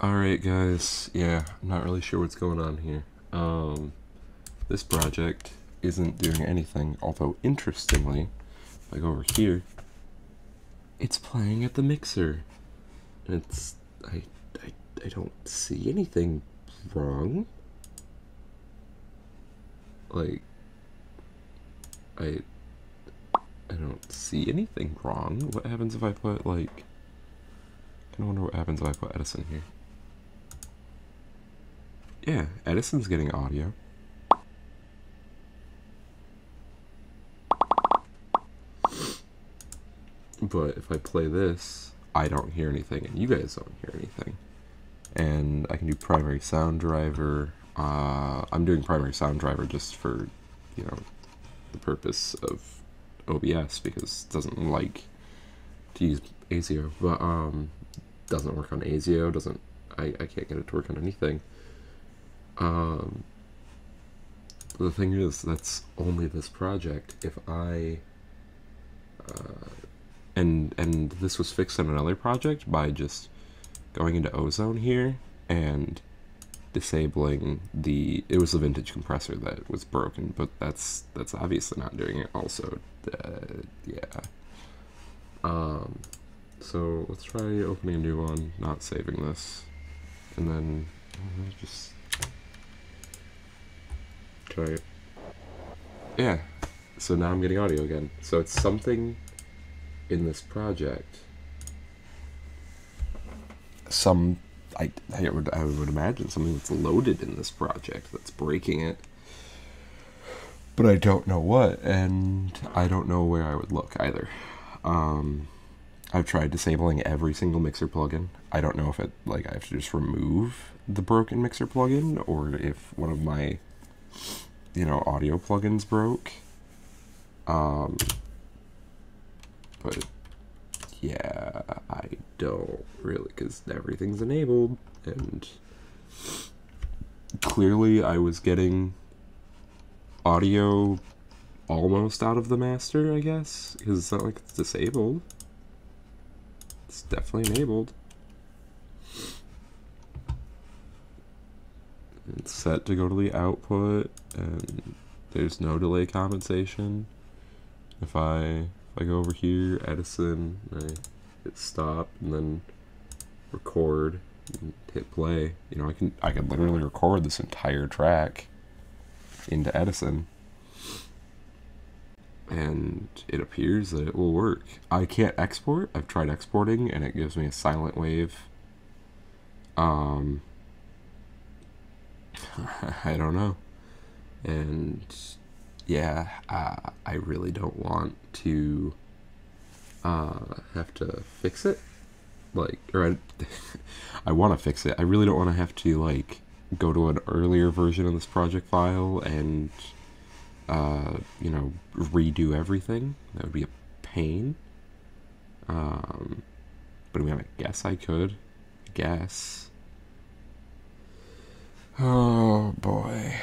Alright guys, yeah, I'm not really sure what's going on here. This project isn't doing anything, although interestingly, if I go over here, it's playing at the mixer. And I don't see anything wrong. Like, I don't see anything wrong. What happens if I put, like, I kind of wonder what happens if I put Edison here. Yeah, Edison's getting audio. But if I play this, I don't hear anything, and you guys don't hear anything. And I can do primary sound driver. I'm doing primary sound driver just for, you know, the purpose of OBS, because it doesn't like to use ASIO, but doesn't work on ASIO, doesn't, I can't get it to work on anything. The thing is, that's only this project. If I and this was fixed on another project by just going into Ozone here and disabling it was the vintage compressor that was broken, but that's obviously not doing it also. Yeah. So let's try opening a new one, not saving this, and then just try it. Yeah, so now I'm getting audio again. So it's something in this project. I would imagine something that's loaded in this project that's breaking it. But I don't know what, and I don't know where I would look either. I've tried disabling every single mixer plugin. I don't know if I have to just remove the broken mixer plugin, or if one of my, audio plugins broke. But yeah, I don't really, because everything's enabled, and clearly I was getting audio almost out of the master, I guess, because it's not like it's disabled. It's definitely enabled. It's set to go to the output, and there's no delay compensation. If I go over here, Edison, I hit stop, and then record, and hit play. I can literally record this entire track into Edison, and it appears that it will work. I can't export. I've tried exporting, and it gives me a silent wave. I don't know. And yeah, I really don't want to have to fix it. I want to fix it. I really don't want to have to go to an earlier version of this project file and redo everything. That would be a pain. But I mean, I guess I could. I guess. Oh boy.